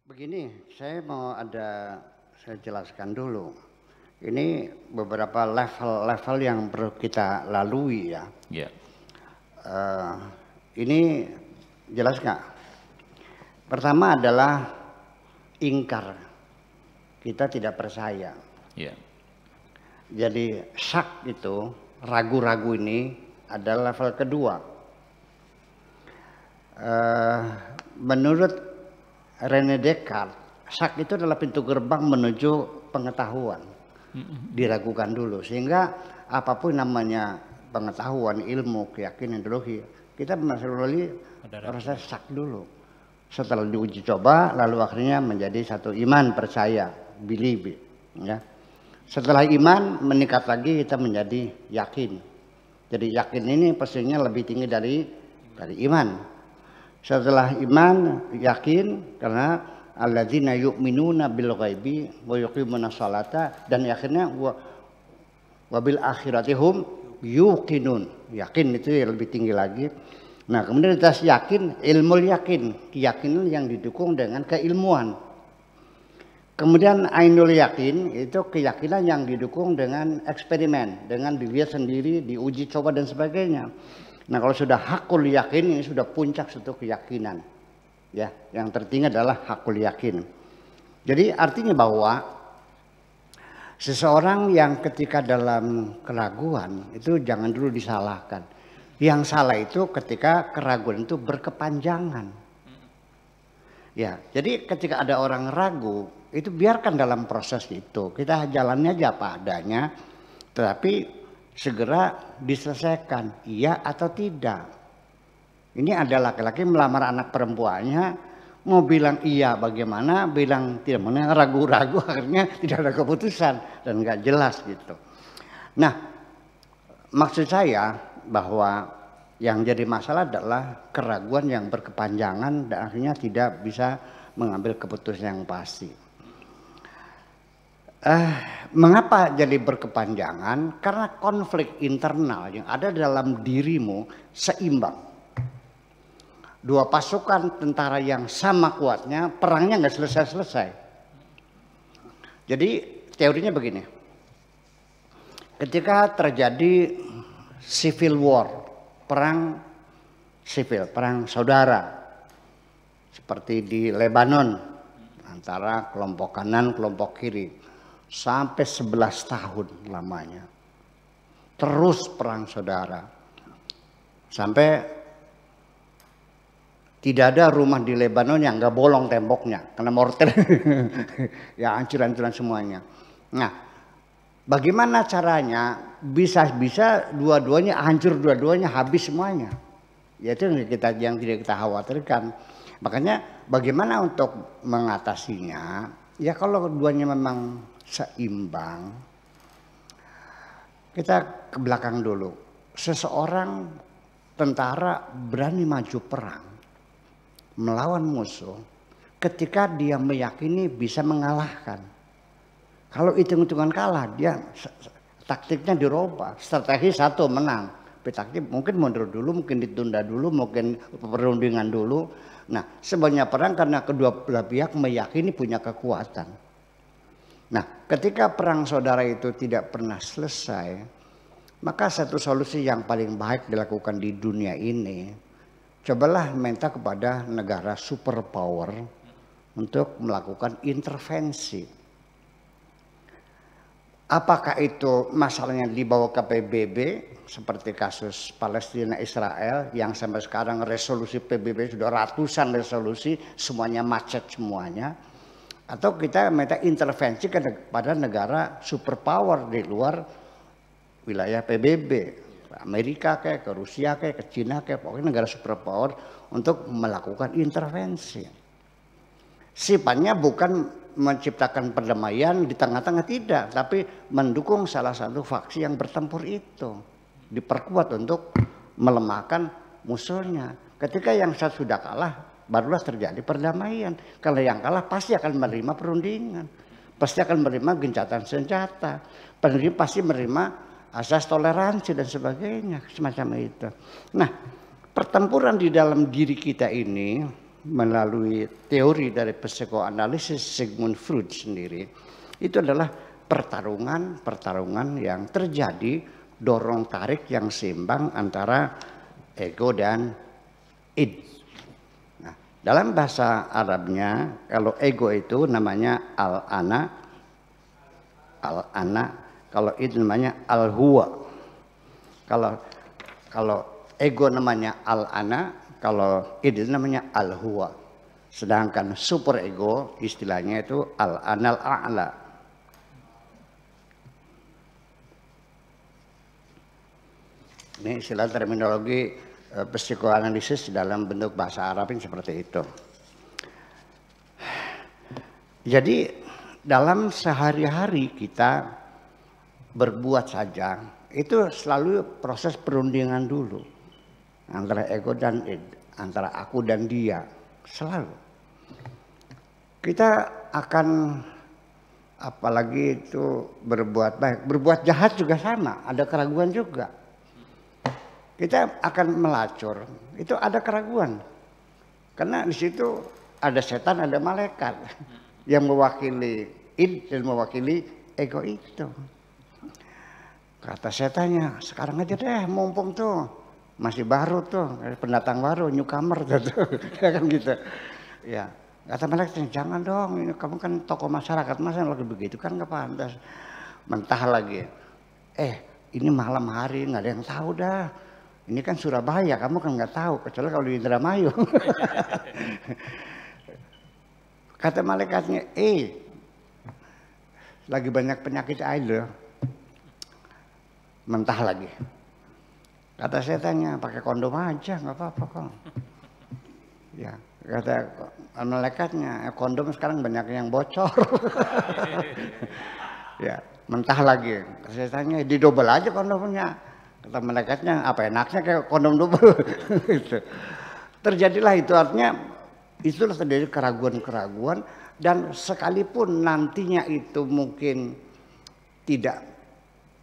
Begini, saya jelaskan dulu. Ini beberapa level-level yang perlu kita lalui ya. Ya. Ini jelas nggak? Pertama adalah ingkar. Kita tidak percaya. Ya. Jadi syak itu, ragu-ragu ini adalah level kedua. Menurut René Descartes, syak itu adalah pintu gerbang menuju pengetahuan. Diragukan dulu, sehingga apapun namanya pengetahuan, ilmu, keyakinan, ideologi, kita melalui proses syak dulu. Setelah diuji coba, lalu akhirnya menjadi satu iman, percaya, believe. Ya. Setelah iman meningkat lagi, kita menjadi yakin. Jadi yakin ini pastinya lebih tinggi dari iman. Setelah iman, yakin, karena alladzina yu'minuna bil ghaibi wa yuqimuna sholata, dan akhirnya wabil akhiratihum yuqinun. Yakin itu yang lebih tinggi lagi. Nah, kemudian atas yakin, ilmu yakin, keyakinan yang didukung dengan keilmuan. Kemudian ainul yakin, itu keyakinan yang didukung dengan eksperimen, dengan dilihat sendiri, diuji coba dan sebagainya. Nah, kalau sudah hakul yakin, ini sudah puncak suatu keyakinan. Ya, yang tertinggi adalah hakul yakin. Jadi artinya bahwa seseorang yang ketika dalam keraguan itu jangan dulu disalahkan. Yang salah itu ketika keraguan itu berkepanjangan. Ya, jadi ketika ada orang ragu, itu biarkan dalam proses itu. Kita jalannya aja apa adanya, tetapi segera diselesaikan, iya atau tidak. Ini ada laki-laki melamar anak perempuannya, mau bilang iya bagaimana, bilang tidak, mana ragu-ragu, akhirnya tidak ada keputusan dan nggak jelas gitu. Nah, maksud saya bahwa yang jadi masalah adalah keraguan yang berkepanjangan dan akhirnya tidak bisa mengambil keputusan yang pasti. Mengapa jadi berkepanjangan? Karena konflik internal yang ada dalam dirimu seimbang. Dua pasukan tentara yang sama kuatnya, perangnya nggak selesai-selesai. Jadi teorinya begini. Ketika terjadi civil war, perang sipil, perang saudara, seperti di Lebanon antara kelompok kanan, kelompok kiri, sampai 11 tahun lamanya. Terus perang saudara. Sampai tidak ada rumah di Lebanon yang nggak bolong temboknya karena mortir. Ya hancur-hancuran semuanya. Nah, bagaimana caranya bisa dua-duanya hancur, dua-duanya habis semuanya? Yaitu yang tidak kita khawatirkan. Makanya bagaimana untuk mengatasinya? Ya kalau keduanya memang seimbang, kita ke belakang dulu. Seseorang tentara berani maju perang melawan musuh ketika dia meyakini bisa mengalahkan. Kalau hitung-hitungan kalah, dia taktiknya dirubah. Strategi satu menang, taktik mungkin mundur dulu, mungkin ditunda dulu, mungkin perundingan dulu. Nah, sebenarnya perang karena kedua belah pihak meyakini punya kekuatan. Nah, ketika perang saudara itu tidak pernah selesai, maka satu solusi yang paling baik dilakukan di dunia ini, cobalah minta kepada negara superpower untuk melakukan intervensi. Apakah itu masalahnya dibawa ke PBB seperti kasus Palestina Israel yang sampai sekarang resolusi PBB sudah ratusan resolusi, semuanya macet semuanya. Atau kita minta intervensi kepada negara superpower di luar wilayah PBB, ke Amerika kayak, ke Rusia kayak, ke Cina kayak, pokoknya negara superpower untuk melakukan intervensi. Sifatnya bukan menciptakan perdamaian di tengah-tengah, tidak, tapi mendukung salah satu faksi yang bertempur itu, diperkuat untuk melemahkan musuhnya. Ketika yang satu sudah kalah, barulah terjadi perdamaian. Kalau yang kalah pasti akan menerima perundingan, pasti akan menerima gencatan senjata, penerima pasti menerima asas toleransi dan sebagainya, semacam itu. Nah, pertempuran di dalam diri kita ini melalui teori dari psikoanalisis Sigmund Freud sendiri, itu adalah pertarungan yang terjadi, dorong tarik yang seimbang antara ego dan id. Nah, dalam bahasa Arabnya kalau ego itu namanya al-ana, kalau id namanya al-huwa. Kalau ego namanya al-ana, kalau id namanya al-huwa. Sedangkan super ego istilahnya itu al-anal a'la. Ini istilah terminologi psikoanalisis dalam bentuk bahasa Arab ini seperti itu. Jadi dalam sehari-hari kita berbuat saja itu selalu proses perundingan dulu antara ego dan id, antara aku dan dia, selalu. Kita akan apalagi itu berbuat baik, berbuat jahat juga sama, ada keraguan juga. Kita akan melacur, itu ada keraguan. Karena di situ ada setan, ada malaikat yang mewakili id dan mewakili ego itu. Kata setannya, sekarang aja deh, mumpung tuh masih baru tuh, pendatang baru, newcomer tuh, ya kan gitu. Ya, kata malaikat, jangan dong, ini kamu kan tokoh masyarakat, masa lagi begitu kan nggak pantas. Mentah lagi, ini malam hari nggak ada yang tahu dah. Ini kan Surabaya, kamu kan nggak tahu, kecuali kalau di Indramayu. Kata malaikatnya, lagi banyak penyakit aja. Mentah lagi. Kata setannya, pakai kondom aja, nggak apa-apa kok. Ya, kata malaikatnya, kondom sekarang banyak yang bocor. Ya, mentah lagi. Kata setannya, didobel aja kondomnya. Kata malaikatnya, apa enaknya kayak kondom double. Gitu. Terjadilah itu, artinya itulah terjadi keraguan-keraguan, dan sekalipun nantinya itu mungkin tidak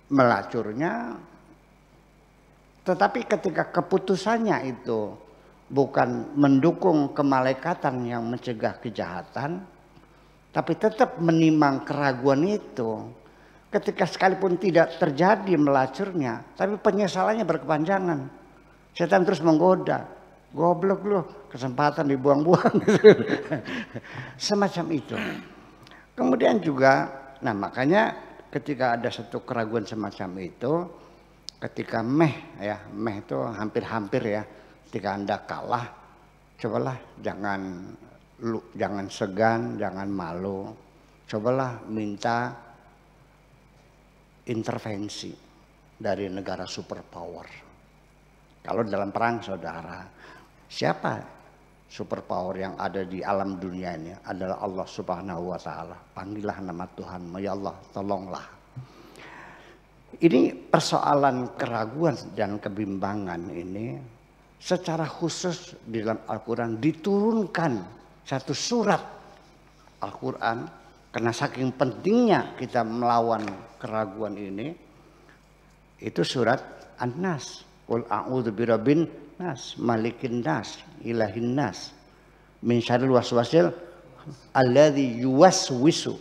melacurnya, tetapi ketika keputusannya itu bukan mendukung kemalaikatan yang mencegah kejahatan, tapi tetap menimang keraguan itu, ketika sekalipun tidak terjadi melacurnya, tapi penyesalannya berkepanjangan. Setan terus menggoda, goblok lu, kesempatan dibuang-buang. Semacam itu. Kemudian juga, nah makanya ketika ada satu keraguan semacam itu, ketika meh itu hampir-hampir ya, ketika Anda kalah, cobalah jangan segan, jangan malu, cobalah minta intervensi dari negara superpower. Kalau dalam perang saudara, siapa superpower yang ada di alam dunia ini? Adalah Allah Subhanahu wa Ta'ala. Panggillah nama Tuhan, ya Allah, tolonglah. Ini persoalan keraguan dan kebimbangan ini secara khusus di dalam Al-Quran diturunkan satu surat Al-Quran. Karena saking pentingnya kita melawan keraguan ini, itu surat An-Nas. Qul a'udzu birabbin nas, malikin nas, ilahin nas, min syarril waswasil alladzi yuwaswisu.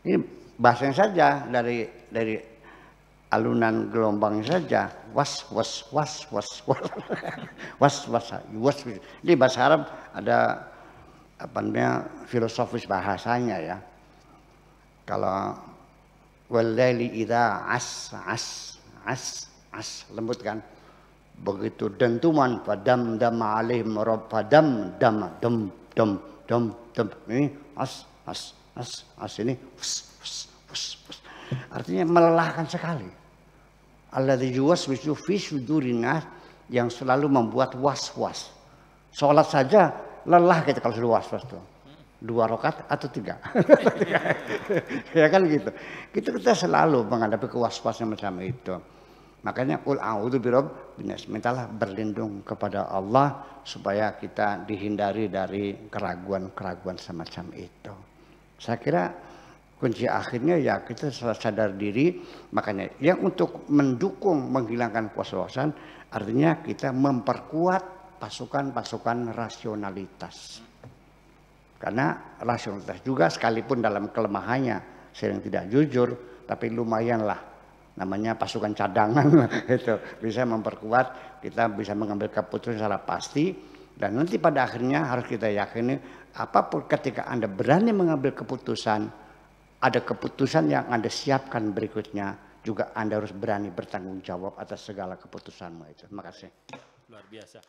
Ini bahasanya saja dari alunan gelombang saja, was. Ini bahasa Arab ada apa namanya filosofis bahasanya ya. Kalau walaili idza as lembut kan, begitu dentuman padam dam alaihim rabb padam dam ini as ini artinya melelahkan sekali. Alladzi yuwaswisu fi sudurin nas, yang selalu membuat was-was. Sholat saja lelah kita kalau sudah was-was tuh. 2 rakaat atau 3. Ya kan gitu. Kita selalu menghadapi was-wasan macam itu. Makanya qul a'udzu birabbin nas, mintalah berlindung kepada Allah supaya kita dihindari dari keraguan-keraguan semacam itu. Saya kira kunci akhirnya ya kita sadar diri. Makanya yang untuk mendukung menghilangkan was-wasan artinya kita memperkuat pasukan-pasukan rasionalitas. Karena rasionalitas juga sekalipun dalam kelemahannya sering tidak jujur, tapi lumayanlah namanya pasukan cadangan itu bisa memperkuat, kita bisa mengambil keputusan secara pasti. Dan nanti pada akhirnya harus kita yakini apapun ketika Anda berani mengambil keputusan, ada keputusan yang Anda siapkan berikutnya, juga Anda harus berani bertanggung jawab atas segala keputusanmu itu. Terima kasih. Luar biasa.